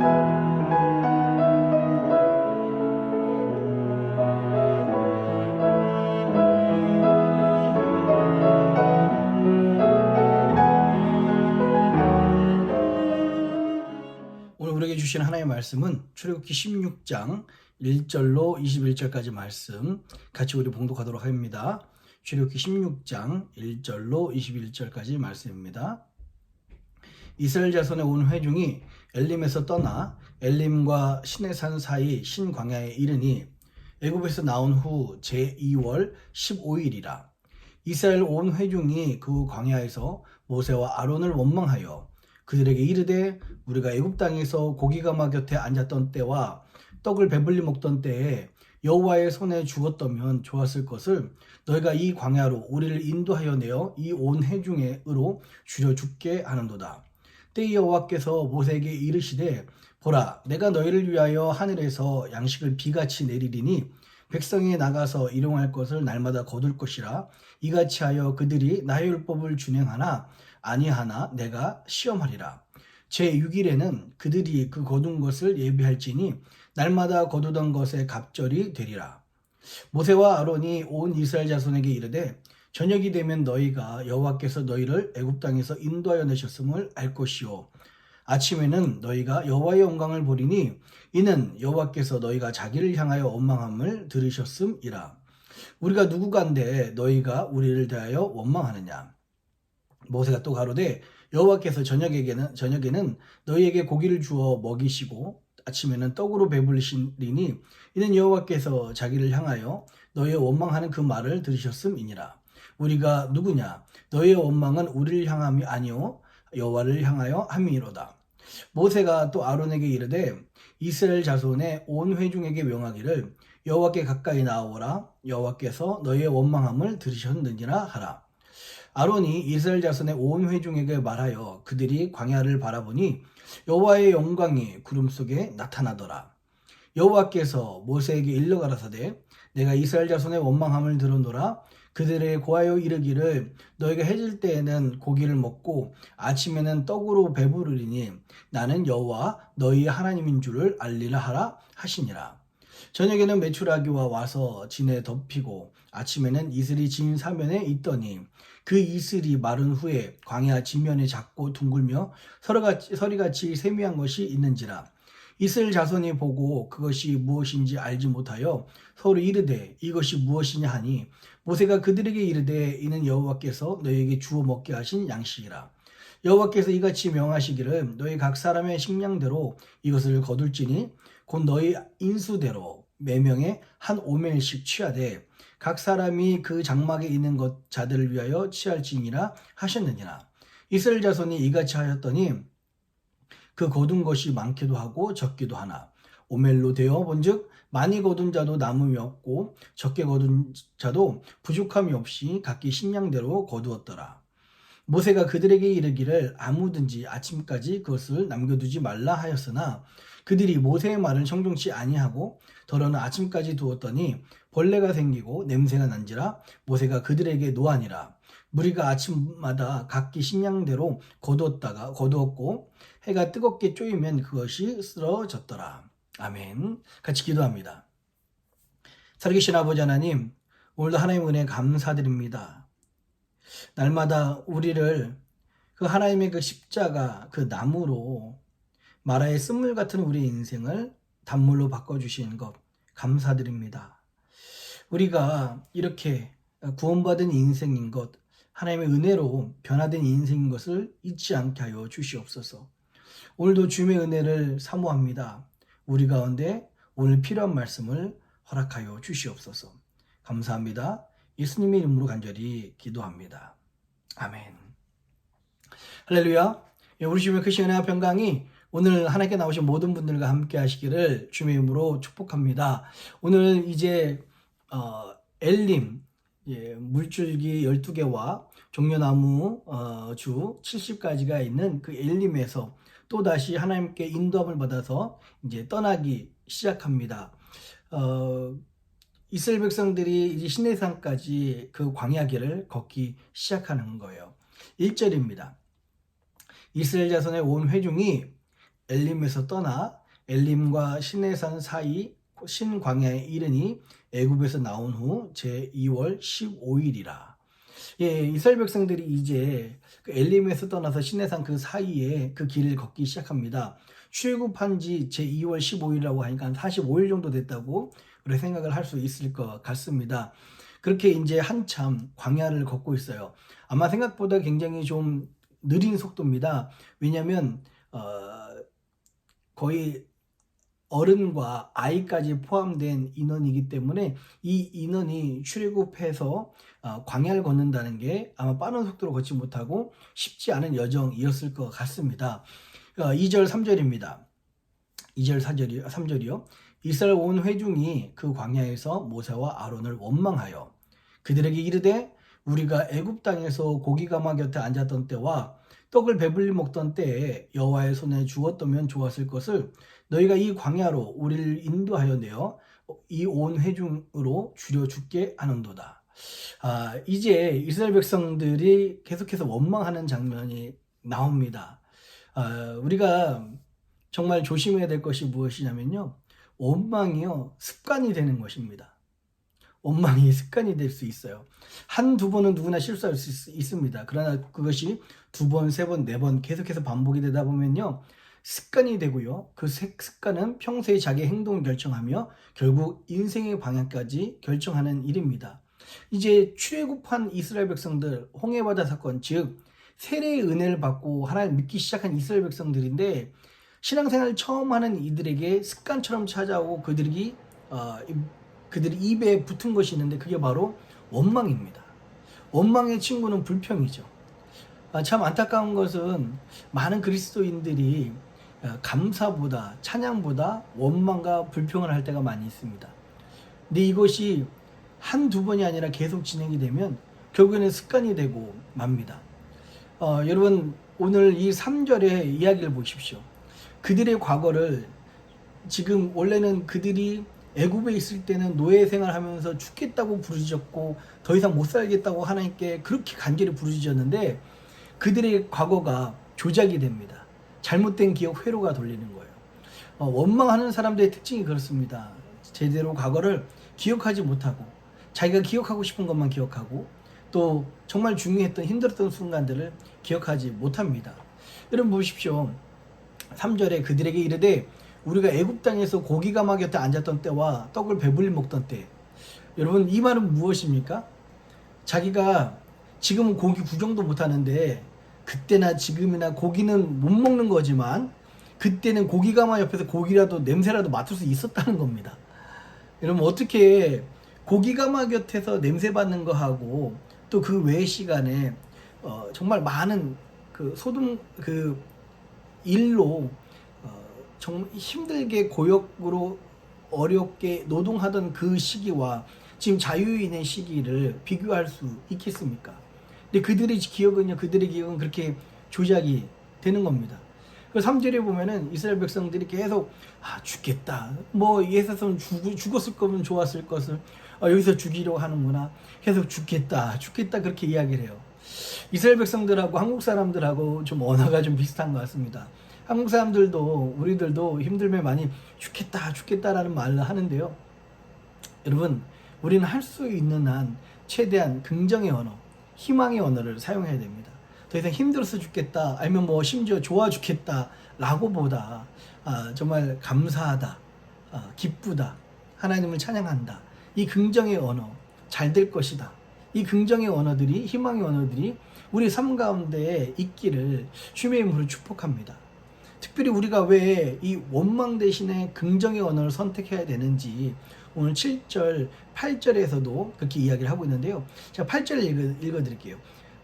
오늘 우리에게 주신 하나님의 말씀은 출애굽기 16장 1절로 21절까지 말씀 같이 우리 봉독하도록 합니다. 출애굽기 16장 1절로 21절까지 말씀입니다. 이스라엘 자손의 온 회중이 엘림에서 떠나 엘림과 시내산 사이 신광야에 이르니 애굽에서 나온 후 제2월 15일이라. 이스라엘 온 회중이 그 광야에서 모세와 아론을 원망하여 그들에게 이르되 우리가 애굽 땅에서 고기가마 곁에 앉았던 때와 떡을 배불리 먹던 때에 여호와의 손에 죽었다면 좋았을 것을 너희가 이 광야로 우리를 인도하여 내어 이 온 회중의으로 줄여 죽게 하는도다. 때에 여호와께서 모세에게 이르시되 보라, 내가 너희를 위하여 하늘에서 양식을 비같이 내리리니 백성이 나가서 일용할 것을 날마다 거둘 것이라. 이같이 하여 그들이 나의 율법을 준행하나 아니하나 내가 시험하리라. 제6일에는 그들이 그 거둔 것을 예비할지니 날마다 거두던 것의 갑절이 되리라. 모세와 아론이 온 이스라엘 자손에게 이르되 저녁이 되면 너희가 여호와께서 너희를 애굽 땅에서 인도하여 내셨음을 알 것이요 아침에는 너희가 여호와의 영광을 보리니 이는 여호와께서 너희가 자기를 향하여 원망함을 들으셨음이라. 우리가 누구간데 너희가 우리를 대하여 원망하느냐. 모세가 또 가로되 여호와께서 저녁에는 너희에게 고기를 주어 먹이시고 아침에는 떡으로 배불리시리니 이는 여호와께서 자기를 향하여 너희의 원망하는 그 말을 들으셨음이니라. 우리가 누구냐? 너희의 원망은 우리를 향함이 아니요 여호와를 향하여 함이로다. 모세가 또 아론에게 이르되 이스라엘 자손의 온 회중에게 명하기를 여호와께 가까이 나아오라. 여호와께서 너희의 원망함을 들으셨느니라 하라. 아론이 이스라엘 자손의 온 회중에게 말하여 그들이 광야를 바라보니 여호와의 영광이 구름 속에 나타나더라. 여호와께서 모세에게 일러 가라사대 내가 이스라엘 자손의 원망함을 들었노라. 그들의 고하여 이르기를 너희가 해질 때에는 고기를 먹고 아침에는 떡으로 배부르리니 나는 여호와 너희의 하나님인 줄을 알리라 하라 하시니라. 저녁에는 메추라기와 와서 진에 덮이고 아침에는 이슬이 진 사면에 있더니 그 이슬이 마른 후에 광야 지면에 작고 둥글며 서리같이 세미한 것이 있는지라. 이스라엘 자손이 보고 그것이 무엇인지 알지 못하여 서로 이르되 이것이 무엇이냐 하니 모세가 그들에게 이르되 이는 여호와께서 너희에게 주어 먹게 하신 양식이라. 여호와께서 이같이 명하시기를 너희 각 사람의 식량대로 이것을 거둘지니 곧 너희 인수대로 매명에 한 오멜씩 취하되 각 사람이 그 장막에 있는 것 자들을 위하여 취할지니라 하셨느니라. 이스라엘 자손이 이같이 하였더니 그 거둔 것이 많기도 하고 적기도 하나 오멜로 되어 본즉 많이 거둔 자도 남음이 없고 적게 거둔 자도 부족함이 없이 각기 식량대로 거두었더라. 모세가 그들에게 이르기를 아무든지 아침까지 그것을 남겨두지 말라 하였으나 그들이 모세의 말을 청종치 아니하고 더러는 아침까지 두었더니 벌레가 생기고 냄새가 난지라. 모세가 그들에게 노하니라. 무리가 아침마다 각기 식량대로 거두었고 해가 뜨겁게 쪼이면 그것이 쓰러졌더라. 아멘. 같이 기도합니다. 살아계신 아버지 하나님, 오늘도 하나님의 은혜 감사드립니다. 날마다 우리를 그 하나님의 그 십자가 그 나무로 마라의 쓴물 같은 우리의 인생을 단물로 바꿔주시는 것 감사드립니다. 우리가 이렇게 구원받은 인생인 것, 하나님의 은혜로 변화된 인생인 것을 잊지 않게 하여 주시옵소서. 오늘도 주님의 은혜를 사모합니다. 우리 가운데 오늘 필요한 말씀을 허락하여 주시옵소서. 감사합니다. 예수님의 이름으로 간절히 기도합니다. 아멘. 할렐루야. 우리 주님의 크신 은혜와 평강이 오늘 하나님께 나오신 모든 분들과 함께 하시기를 주님의 이름으로 축복합니다. 오늘 이제 엘림 물줄기 12개와 종려나무 주 70가지가 있는 그 엘림에서 또다시 하나님께 인도함을 받아서 이제 떠나기 시작합니다. 이스라엘 백성들이 이제 시내산까지 그 광야길을 걷기 시작하는 거예요. 1절입니다. 이스라엘 자손의 온 회중이 엘림에서 떠나 엘림과 시내산 사이 신광야에 이르니 애굽에서 나온 후 제2월 15일이라. 예, 이스라엘 백성들이 이제 그 엘림에서 떠나서 시내산 그 사이에 그 길을 걷기 시작합니다. 출애굽한 지 제2월 15일이라고 하니까 한 45일 정도 됐다고 우리 생각을 할 수 있을 것 같습니다. 그렇게 이제 한참 광야를 걷고 있어요. 아마 생각보다 굉장히 좀 느린 속도입니다. 왜냐하면 거의 어른과 아이까지 포함된 인원이기 때문에 이 인원이 출애굽해서 광야를 걷는다는 게 아마 빠른 속도로 걷지 못하고 쉽지 않은 여정이었을 것 같습니다. 2절 3절입니다. 2절 3절이요. 이스라엘 온 회중이 그 광야에서 모세와 아론을 원망하여 그들에게 이르되 우리가 애굽 땅에서 고기가마 곁에 앉았던 때와 떡을 배불리 먹던 때에 여호와의 손에 주었다면 좋았을 것을 너희가 이 광야로 우리를 인도하여 내어 이 온 회중으로 줄여 죽게 하는도다. 이제 이스라엘 백성들이 계속해서 원망하는 장면이 나옵니다. 우리가 정말 조심해야 될 것이 무엇이냐면요. 원망이요, 습관이 되는 것입니다. 원망이 습관이 될 수 있어요. 한두 번은 누구나 실수할 수 있습니다. 그러나 그것이 두 번, 세 번, 네 번 계속해서 반복이 되다 보면요. 습관이 되고요. 그 습관은 평소에 자기 행동을 결정하며 결국 인생의 방향까지 결정하는 일입니다. 이제 출애굽한 이스라엘 백성들, 홍해바다 사건, 즉 세례의 은혜를 받고 하나님을 믿기 시작한 이스라엘 백성들인데 신앙생활을 처음 하는 이들에게 습관처럼 찾아오고 그들이 입에 붙은 것이 있는데 그게 바로 원망입니다. 원망의 친구는 불평이죠. 참 안타까운 것은 많은 그리스도인들이 감사보다 찬양보다 원망과 불평을 할 때가 많이 있습니다. 근데 이것이 한두 번이 아니라 계속 진행이 되면 결국에는 습관이 되고 맙니다. 여러분 오늘 이 3절의 이야기를 보십시오. 그들의 과거를 지금 원래는 그들이 애굽에 있을 때는 노예 생활하면서 죽겠다고 부르짖었고 더 이상 못 살겠다고 하나님께 그렇게 간절히 부르짖었는데 그들의 과거가 조작이 됩니다. 잘못된 기억 회로가 돌리는 거예요. 원망하는 사람들의 특징이 그렇습니다. 제대로 과거를 기억하지 못하고 자기가 기억하고 싶은 것만 기억하고 또 정말 중요했던 힘들었던 순간들을 기억하지 못합니다. 여러분 보십시오. 3절에 그들에게 이르되 우리가 애굽 땅에서 고기가마 곁에 앉았던 때와 떡을 배불리 먹던 때. 여러분 이 말은 무엇입니까? 자기가 지금은 고기 구경도 못하는데 그때나 지금이나 고기는 못 먹는 거지만 그때는 고기가마 옆에서 고기라도 냄새라도 맡을 수 있었다는 겁니다. 여러분 어떻게 고기가마 곁에서 냄새 맡는 거하고 또 그 외의 시간에 정말 많은 그 일로 정말 힘들게 고역으로 어렵게 노동하던 그 시기와 지금 자유인의 시기를 비교할 수 있겠습니까? 근데 그들의 기억은 그렇게 조작이 되는 겁니다. 3절에 보면은 이스라엘 백성들이 계속 죽겠다. 뭐 예수선 죽었을 거면 좋았을 것을 여기서 죽이려고 하는구나. 계속 죽겠다 그렇게 이야기를 해요. 이스라엘 백성들하고 한국 사람들하고 좀 언어가 좀 비슷한 것 같습니다. 한국 사람들도 우리들도 힘들면 많이 죽겠다라는 말을 하는데요. 여러분 우리는 할 수 있는 한 최대한 긍정의 언어, 희망의 언어를 사용해야 됩니다. 더 이상 힘들어서 죽겠다 아니면 뭐 심지어 좋아 죽겠다 라고 보다 정말 감사하다, 기쁘다, 하나님을 찬양한다, 이 긍정의 언어, 잘 될 것이다, 이 긍정의 언어들이, 희망의 언어들이 우리 삶 가운데 있기를 주님의 이름으로 축복합니다. 특별히 우리가 왜 이 원망 대신에 긍정의 언어를 선택해야 되는지 오늘 7절, 8절에서도 그렇게 이야기를 하고 있는데요. 제가 8절을 읽어드릴게요.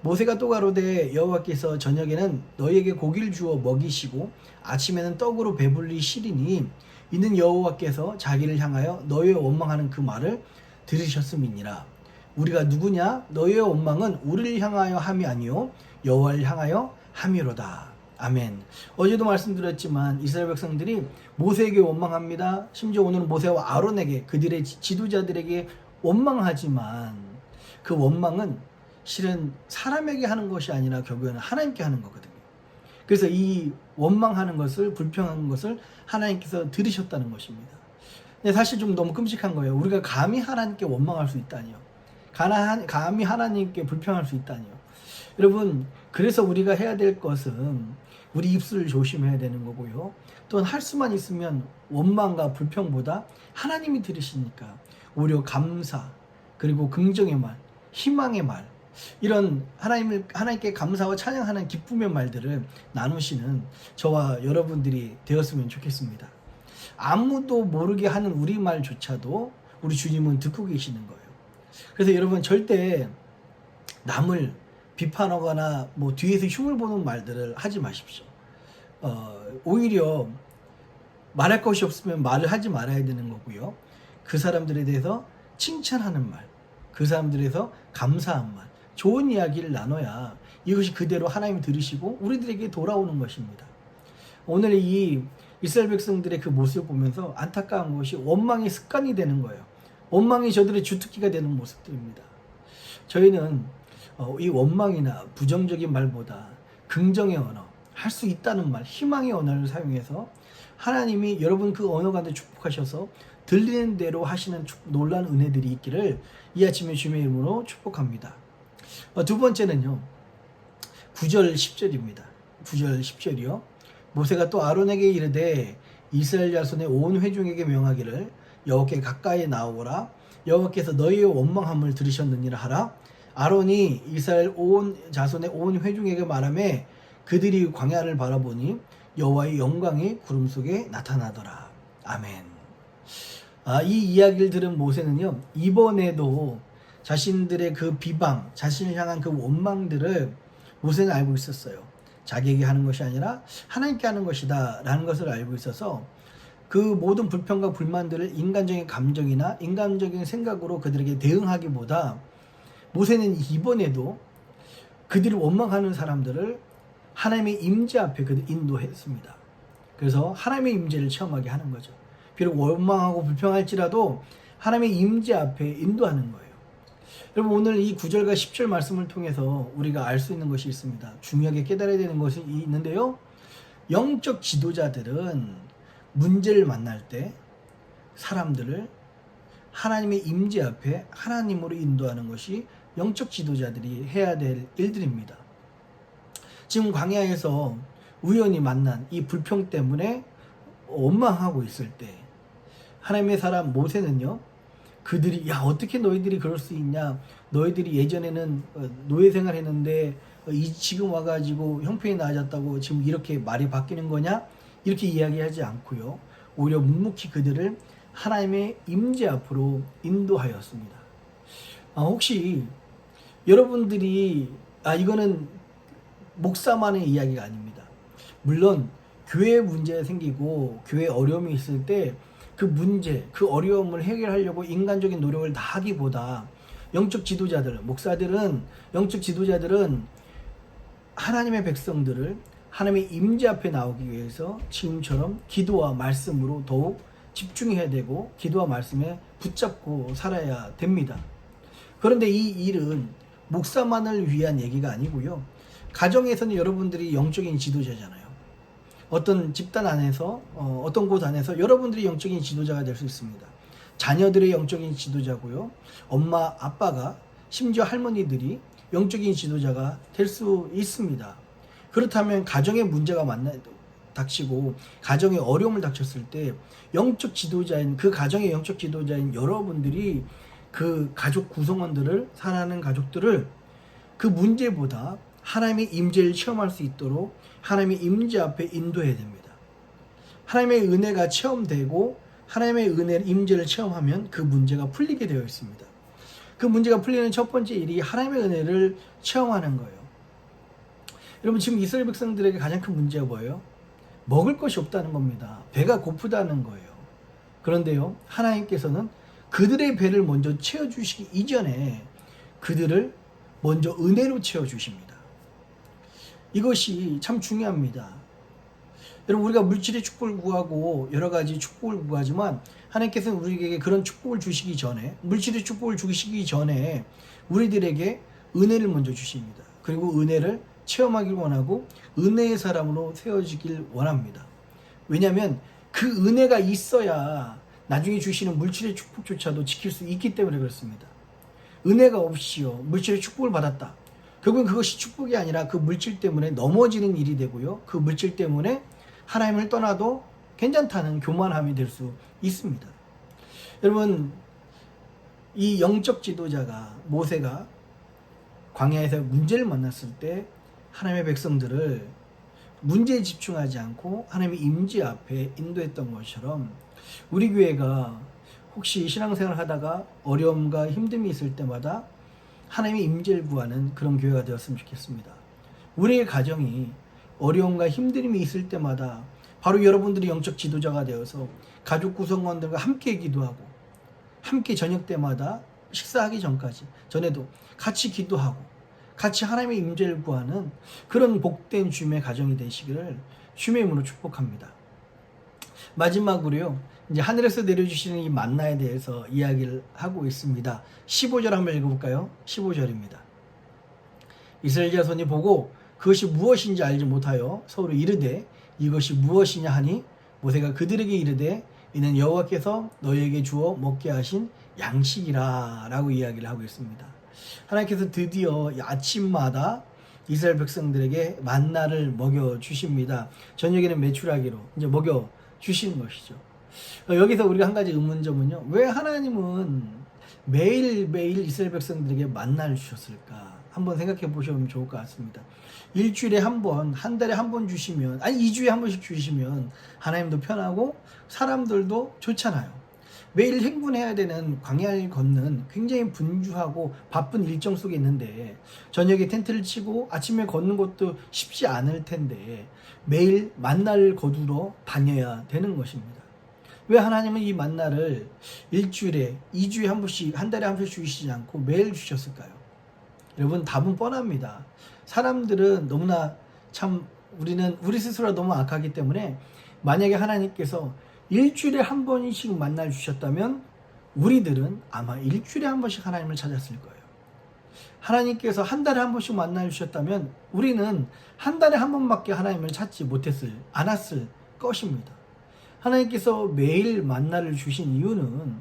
모세가 또 가로되 여호와께서 저녁에는 너희에게 고기를 주어 먹이시고 아침에는 떡으로 배불리시리니 이는 여호와께서 자기를 향하여 너희의 원망하는 그 말을 들으셨음이니라. 우리가 누구냐? 너희의 원망은 우리를 향하여 함이 아니요 여호와를 향하여 함이로다. 아멘. 어제도 말씀드렸지만 이스라엘 백성들이 모세에게 원망합니다. 심지어 오늘은 모세와 아론에게, 그들의 지도자들에게 원망하지만 그 원망은 실은 사람에게 하는 것이 아니라 결국에는 하나님께 하는 거거든요. 그래서 이 원망하는 것을, 불평하는 것을 하나님께서 들으셨다는 것입니다. 근데 사실 좀 너무 끔찍한 거예요. 우리가 감히 하나님께 원망할 수 있다니요. 감히 하나님께 불평할 수 있다니요. 여러분, 그래서 우리가 해야 될 것은 우리 입술을 조심해야 되는 거고요. 또한 할 수만 있으면 원망과 불평보다 하나님이 들으시니까 오히려 감사, 그리고 긍정의 말, 희망의 말, 이런 하나님께 감사와 찬양하는 기쁨의 말들을 나누시는 저와 여러분들이 되었으면 좋겠습니다. 아무도 모르게 하는 우리말조차도 우리 주님은 듣고 계시는 거예요. 그래서 여러분, 절대 남을 비판하거나 뭐 뒤에서 흉을 보는 말들을 하지 마십시오. 오히려 말할 것이 없으면 말을 하지 말아야 되는 거고요. 그 사람들에 대해서 칭찬하는 말, 그 사람들에 대해서 감사한 말, 좋은 이야기를 나눠야 이것이 그대로 하나님이 들으시고 우리들에게 돌아오는 것입니다. 오늘 이 이스라엘 백성들의 그 모습을 보면서 안타까운 것이 원망이 습관이 되는 거예요. 원망이 저들의 주특기가 되는 모습들입니다. 저희는 이 원망이나 부정적인 말보다 긍정의 언어, 할 수 있다는 말, 희망의 언어를 사용해서 하나님이 여러분 그 언어 가운데 축복하셔서 들리는 대로 하시는 놀라운 은혜들이 있기를 이 아침에 주님의 이름으로 축복합니다. 두 번째는요, 9절 10절입니다. 9절 10절이요. 모세가 또 아론에게 이르되 이스라엘 자손의 온 회중에게 명하기를 여호와께 가까이 나오거라. 여호와께서 너희의 원망함을 들으셨느니라 하라. 아론이 이스라엘 온 자손의 온 회중에게 말하며 그들이 광야를 바라보니 여호와의 영광이 구름 속에 나타나더라. 아멘. 이 이야기를 들은 모세는요, 이번에도 자신들의 그 비방, 자신을 향한 그 원망들을 모세는 알고 있었어요. 자기에게 하는 것이 아니라 하나님께 하는 것이다 라는 것을 알고 있어서 그 모든 불평과 불만들을 인간적인 감정이나 인간적인 생각으로 그들에게 대응하기보다 모세는 이번에도 그들을 원망하는 사람들을 하나님의 임재 앞에 그들 인도했습니다. 그래서 하나님의 임재를 체험하게 하는 거죠. 비록 원망하고 불평할지라도 하나님의 임재 앞에 인도하는 거예요. 여러분, 오늘 이 9절과 10절 말씀을 통해서 우리가 알 수 있는 것이 있습니다. 중요하게 깨달아야 되는 것이 있는데요. 영적 지도자들은 문제를 만날 때 사람들을 하나님의 임재 앞에 하나님으로 인도하는 것이 영적 지도자들이 해야 될 일들입니다. 지금 광야에서 우연히 만난 이 불평 때문에 원망하고 있을 때 하나님의 사람 모세는요, 그들이 어떻게 너희들이 그럴 수 있냐, 너희들이 예전에는 노예 생활했는데 지금 와가지고 형편이 나아졌다고 지금 이렇게 말이 바뀌는 거냐, 이렇게 이야기하지 않고요, 오히려 묵묵히 그들을 하나님의 임재 앞으로 인도하였습니다. 혹시 여러분들이 이거는 목사만의 이야기가 아닙니다. 물론 교회에 문제가 생기고 교회에 어려움이 있을 때 그 문제, 그 어려움을 해결하려고 인간적인 노력을 다하기보다 영적 지도자들, 목사들은, 영적 지도자들은 하나님의 백성들을 하나님의 임재 앞에 나오기 위해서 지금처럼 기도와 말씀으로 더욱 집중해야 되고 기도와 말씀에 붙잡고 살아야 됩니다. 그런데 이 일은 목사만을 위한 얘기가 아니고요. 가정에서는 여러분들이 영적인 지도자잖아요. 어떤 집단 안에서, 어떤 곳 안에서 여러분들이 영적인 지도자가 될 수 있습니다. 자녀들의 영적인 지도자고요. 엄마, 아빠가, 심지어 할머니들이 영적인 지도자가 될 수 있습니다. 그렇다면 가정의 문제가 닥치고 가정에 어려움을 닥쳤을 때 영적 지도자인, 그 가정의 영적 지도자인 여러분들이 그 가족 구성원들을, 사랑하는 가족들을 그 문제보다 하나님의 임재를 체험할 수 있도록 하나님의 임재 앞에 인도해야 됩니다. 하나님의 은혜가 체험되고 하나님의 은혜, 임재를 체험하면 그 문제가 풀리게 되어 있습니다. 그 문제가 풀리는 첫 번째 일이 하나님의 은혜를 체험하는 거예요. 여러분, 지금 이스라엘 백성들에게 가장 큰 문제가 뭐예요? 먹을 것이 없다는 겁니다. 배가 고프다는 거예요. 그런데요, 하나님께서는 그들의 배를 먼저 채워주시기 이전에 그들을 먼저 은혜로 채워주십니다. 이것이 참 중요합니다. 여러분, 우리가 물질의 축복을 구하고 여러 가지 축복을 구하지만 하나님께서는 우리에게 그런 축복을 주시기 전에, 물질의 축복을 주시기 전에 우리들에게 은혜를 먼저 주십니다. 그리고 은혜를 체험하길 원하고 은혜의 사람으로 세워지길 원합니다. 왜냐하면 그 은혜가 있어야 나중에 주시는 물질의 축복조차도 지킬 수 있기 때문에 그렇습니다. 은혜가 없이요 물질의 축복을 받았다. 결국은 그것이 축복이 아니라 그 물질 때문에 넘어지는 일이 되고요. 그 물질 때문에 하나님을 떠나도 괜찮다는 교만함이 될 수 있습니다. 여러분, 이 영적 지도자가 모세가 광야에서 문제를 만났을 때 하나님의 백성들을 문제에 집중하지 않고 하나님의 임재 앞에 인도했던 것처럼 우리 교회가 혹시 신앙생활을 하다가 어려움과 힘듦이 있을 때마다 하나님의 임재를 구하는 그런 교회가 되었으면 좋겠습니다. 우리의 가정이 어려움과 힘듦이 있을 때마다 바로 여러분들이 영적 지도자가 되어서 가족 구성원들과 함께 기도하고 함께 저녁 때마다 식사하기 전에도 같이 기도하고 같이 하나님의 임재를 구하는 그런 복된 주님의 가정이 되시기를 주님의 이름으로 축복합니다. 마지막으로요, 이제 하늘에서 내려주시는 이 만나에 대해서 이야기를 하고 있습니다. 15절 한번 읽어볼까요? 15절입니다. 이스라엘 자손이 보고 그것이 무엇인지 알지 못하여 서로 이르되 이것이 무엇이냐 하니 모세가 그들에게 이르되 이는 여호와께서 너희에게 주어 먹게 하신 양식이라 라고 이야기를 하고 있습니다. 하나님께서 드디어 아침마다 이스라엘 백성들에게 만나를 먹여주십니다. 저녁에는 메추라기로 이제 먹여주시는 것이죠. 여기서 우리가 한 가지 의문점은요, 왜 하나님은 매일매일 이스라엘 백성들에게 만나를 주셨을까? 한번 생각해 보시면 좋을 것 같습니다. 일주일에 한 번, 한 달에 한 번 주시면, 아니 2주에 한 번씩 주시면 하나님도 편하고 사람들도 좋잖아요. 매일 행군해야 되는 광야를 걷는 굉장히 분주하고 바쁜 일정 속에 있는데 저녁에 텐트를 치고 아침에 걷는 것도 쉽지 않을 텐데 매일 만나를 거두러 다녀야 되는 것입니다. 왜 하나님은 이 만나를 일주일에, 2주에 한 번씩, 한 달에 한 번씩 주시지 않고 매일 주셨을까요? 여러분, 답은 뻔합니다. 사람들은 너무나 우리 스스로가 너무 악하기 때문에 만약에 하나님께서 일주일에 한 번씩 만나를 주셨다면 우리들은 아마 일주일에 한 번씩 하나님을 찾았을 거예요. 하나님께서 한 달에 한 번씩 만나를 주셨다면 우리는 한 달에 한 번밖에 하나님을 찾지 않았을 것입니다. 하나님께서 매일 만나를 주신 이유는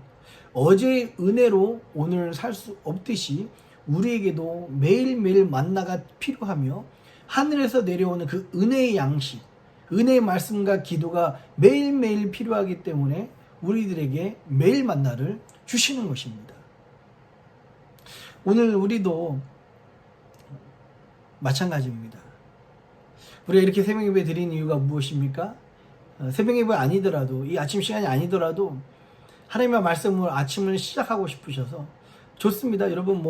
어제의 은혜로 오늘 살 수 없듯이 우리에게도 매일매일 만나가 필요하며 하늘에서 내려오는 그 은혜의 양식, 은혜의 말씀과 기도가 매일매일 필요하기 때문에 우리들에게 매일 만나를 주시는 것입니다. 오늘 우리도 마찬가지입니다. 우리가 이렇게 새벽 예배 드린 이유가 무엇입니까? 새벽 예배 아니더라도, 이 아침 시간이 아니더라도 하나님의 말씀으로 아침을 시작하고 싶으셔서 좋습니다. 여러분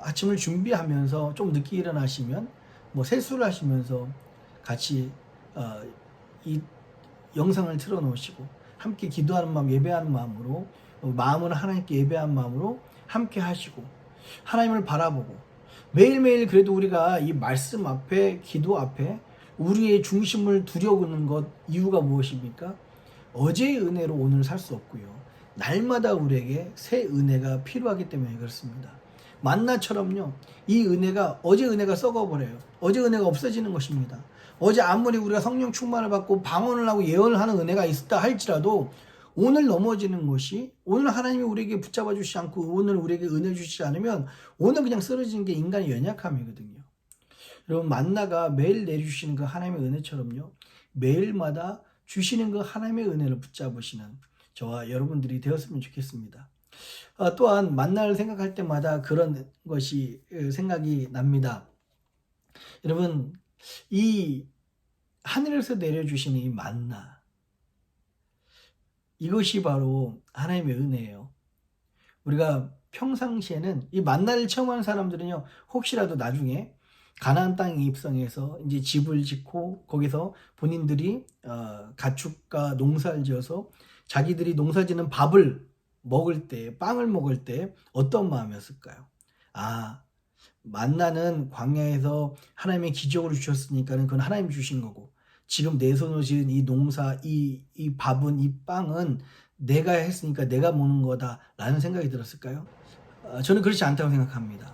아침을 준비하면서 좀 늦게 일어나시면 세수를 하시면서 같이 이 영상을 틀어놓으시고 함께 기도하는 마음, 예배하는 마음으로 마음은 하나님께 예배하는 마음으로 함께 하시고 하나님을 바라보고 매일매일 그래도 우리가 이 말씀 앞에, 기도 앞에 우리의 중심을 두려우는 것 이유가 무엇입니까? 어제의 은혜로 오늘 살 수 없고요. 날마다 우리에게 새 은혜가 필요하기 때문에 그렇습니다. 만나처럼요, 이 은혜가, 어제 은혜가 썩어버려요. 어제 은혜가 없어지는 것입니다. 어제 아무리 우리가 성령 충만을 받고 방언을 하고 예언을 하는 은혜가 있다 할지라도 오늘 넘어지는 것이, 오늘 하나님이 우리에게 붙잡아 주시지 않고 오늘 우리에게 은혜 주시지 않으면 오늘 그냥 쓰러지는 게 인간의 연약함이거든요. 여러분, 만나가 매일 내주시는 그 하나님의 은혜처럼요, 매일마다 주시는 그 하나님의 은혜를 붙잡으시는 저와 여러분들이 되었으면 좋겠습니다. 또한 만나를 생각할 때마다 그런 것이 생각이 납니다. 여러분, 이 하늘에서 내려주시는 이 만나, 이것이 바로 하나님의 은혜예요. 우리가 평상시에는 이 만나를 체험하는 사람들은요, 혹시라도 나중에 가나안 땅에 입성해서 이제 집을 짓고 거기서 본인들이 가축과 농사를 지어서 자기들이 농사지는 밥을 먹을 때, 빵을 먹을 때 어떤 마음이었을까요? 만나는 광야에서 하나님의 기적으로 주셨으니까는 그건 하나님 주신 거고, 지금 내 손으로 지은 이 농사, 이 밥은, 이 빵은 내가 했으니까 내가 먹는 거다라는 생각이 들었을까요? 저는 그렇지 않다고 생각합니다.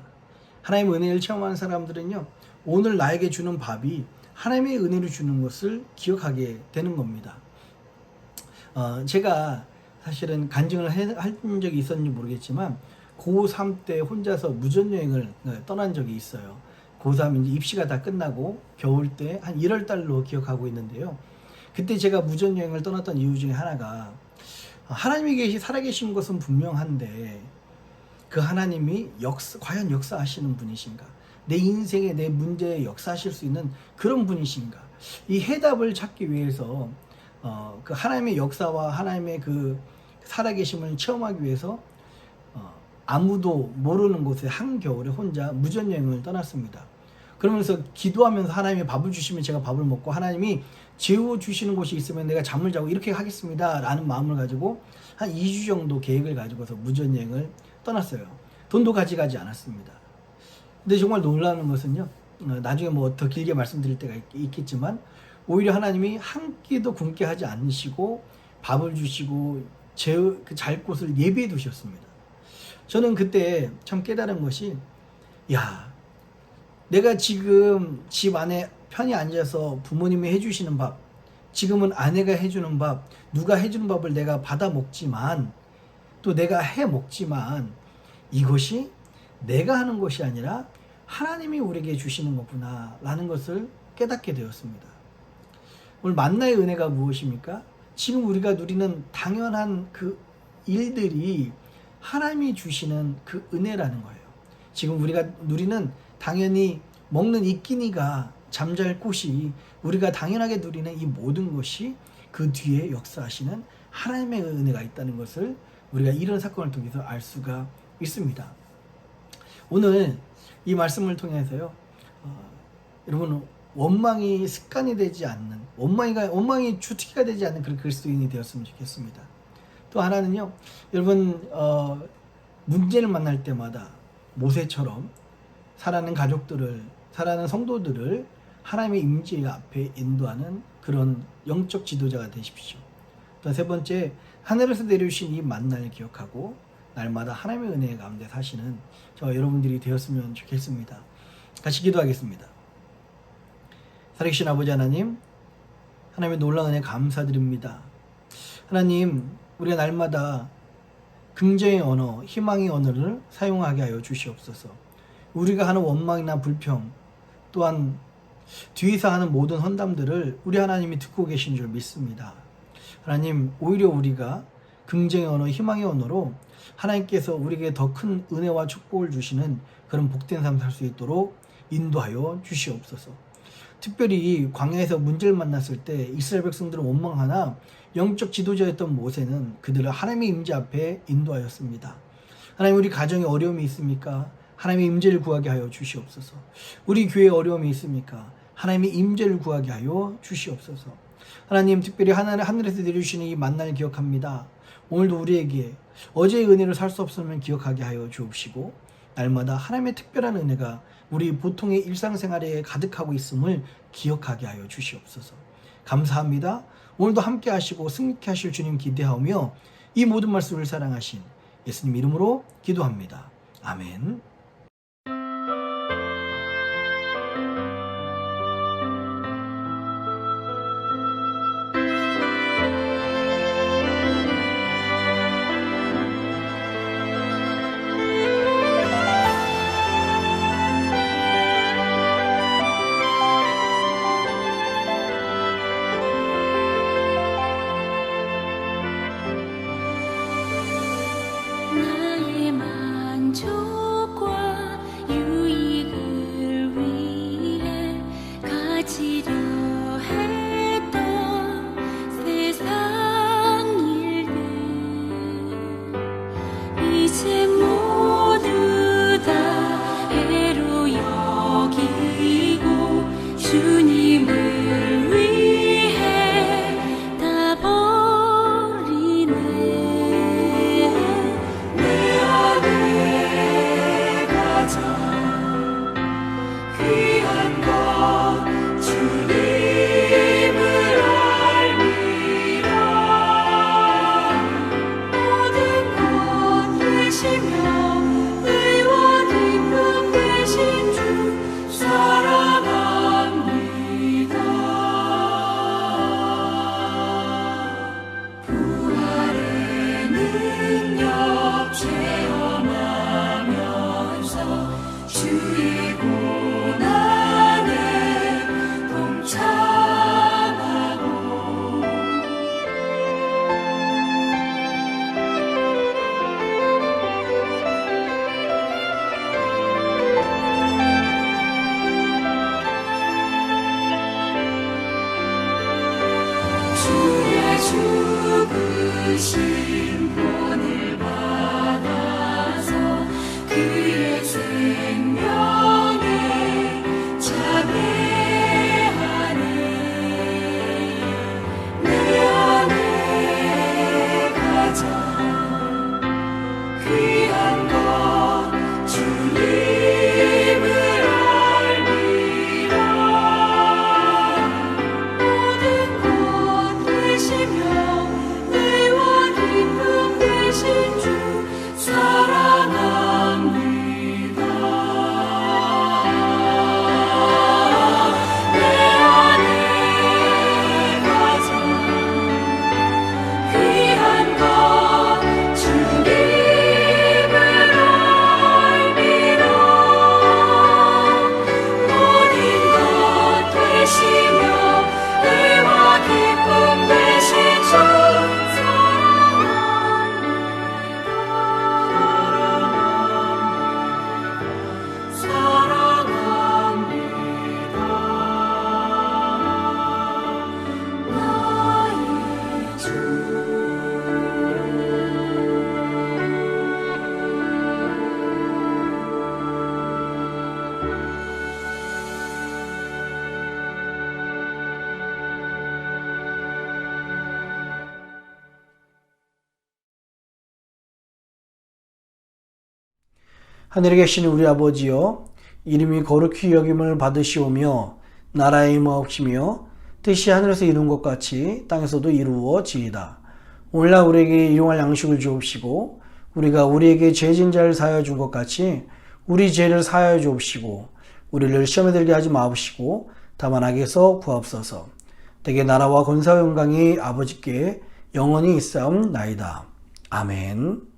하나님의 은혜를 체험하는 사람들은요, 오늘 나에게 주는 밥이 하나님의 은혜로 주는 것을 기억하게 되는 겁니다. 제가 사실은 간증을 한 적이 있었는지 모르겠지만 고3 때 혼자서 무전여행을 떠난 적이 있어요. 고3 이제 입시가 다 끝나고 겨울 때 한 1월 달로 기억하고 있는데요. 그때 제가 무전여행을 떠났던 이유 중에 하나가 하나님이 살아계신 것은 분명한데 그 하나님이 과연 역사하시는 분이신가? 내 인생에 내 문제에 역사하실 수 있는 그런 분이신가? 이 해답을 찾기 위해서 그 하나님의 역사와 하나님의 그 살아계심을 체험하기 위해서 아무도 모르는 곳에 한겨울에 혼자 무전여행을 떠났습니다. 그러면서 기도하면서 하나님이 밥을 주시면 제가 밥을 먹고 하나님이 재워주시는 곳이 있으면 내가 잠을 자고 이렇게 하겠습니다 라는 마음을 가지고 한 2주 정도 계획을 가지고서 무전여행을 떠났어요. 돈도 가져가지 않았습니다. 근데 정말 놀라는 것은요, 나중에 뭐 더 길게 말씀드릴 때가 있겠지만 오히려 하나님이 한 끼도 굶게 하지 않으시고 밥을 주시고 잘 곳을 예비해 두셨습니다. 저는 그때 참 깨달은 것이, 야, 내가 지금 집 안에 편히 앉아서 부모님이 해주시는 밥, 지금은 아내가 해주는 밥, 누가 해주는 밥을 내가 받아 먹지만 또 내가 해 먹지만 이것이 내가 하는 것이 아니라 하나님이 우리에게 주시는 거구나 라는 것을 깨닫게 되었습니다. 오늘 만나의 은혜가 무엇입니까? 지금 우리가 누리는 당연한 그 일들이 하나님이 주시는 그 은혜라는 거예요. 지금 우리가 누리는 당연히 먹는 이 끼니가 잠잘 곳이 우리가 당연하게 누리는 이 모든 것이 그 뒤에 역사하시는 하나님의 은혜가 있다는 것을 우리가 이런 사건을 통해서 알 수가 있습니다. 오늘 이 말씀을 통해서요, 여러분 원망이 습관이 되지 않는, 원망이 주특기가 되지 않는 그런 그리스도인이 되었으면 좋겠습니다. 또 하나는요, 여러분 문제를 만날 때마다 모세처럼 살아가는 가족들을, 살아가는 성도들을 하나님의 임재 앞에 인도하는 그런 영적 지도자가 되십시오. 또 세 번째, 하늘에서 내려주신 이 만나를 기억하고 날마다 하나님의 은혜 가운데 사시는 저와 여러분들이 되었으면 좋겠습니다. 같이 기도하겠습니다. 살아계신 아버지 하나님, 하나님의 놀라운 은혜 감사드립니다. 하나님, 우리가 날마다 긍정의 언어, 희망의 언어를 사용하게 하여 주시옵소서. 우리가 하는 원망이나 불평, 또한 뒤에서 하는 모든 헌담들을 우리 하나님이 듣고 계신 줄 믿습니다. 하나님, 오히려 우리가 긍정의 언어, 희망의 언어로 하나님께서 우리에게 더 큰 은혜와 축복을 주시는 그런 복된 삶 살 수 있도록 인도하여 주시옵소서. 특별히 광야에서 문제를 만났을 때 이스라엘 백성들은 원망하나 영적 지도자였던 모세는 그들을 하나님의 임재 앞에 인도하였습니다. 하나님, 우리 가정에 어려움이 있습니까? 하나님의 임재를 구하게 하여 주시옵소서. 우리 교회에 어려움이 있습니까? 하나님의 임재를 구하게 하여 주시옵소서. 하나님, 특별히 하늘에서 내려주시는 이 만나를 기억합니다. 오늘도 우리에게 어제의 은혜를 살 수 없으면 기억하게 하여 주옵시고 날마다 하나님의 특별한 은혜가 우리 보통의 일상생활에 가득하고 있음을 기억하게 하여 주시옵소서. 감사합니다. 오늘도 함께 하시고 승리케 하실 주님 기대하며 이 모든 말씀을 사랑하신 예수님 이름으로 기도합니다. 아멘. 나의 만족과 능력 체험하면서 주의 고난에 동참하고 주의 죽으신 본을 받아서 그의 생명에 참여하네. 내 안에 가장 귀한 것 주님을 알미라. 모든 것 되시며 내와 기쁨 되신 주 사랑합니다. 내 안에 가장 귀한 것 주님을 알미라. 모든 것 되시며 내와 기쁨 되신 주 사랑합니다. 나의 주. 하늘에 계신 우리 아버지여, 이름이 거룩히 여김을 받으시오며 나라의 임하옵시며 뜻이 하늘에서 이룬 것 같이 땅에서도 이루어지이다. 오늘날 우리에게 일용할 양식을 주옵시고 우리가 우리에게 죄진 자를 사하여 준 것 같이 우리 죄를 사하여 주옵시고 우리를 시험에 들게 하지 마옵시고 다만 악에서 구하옵소서. 대개 나라와 권세와 영광이 아버지께 영원히 있사옵나이다. 아멘.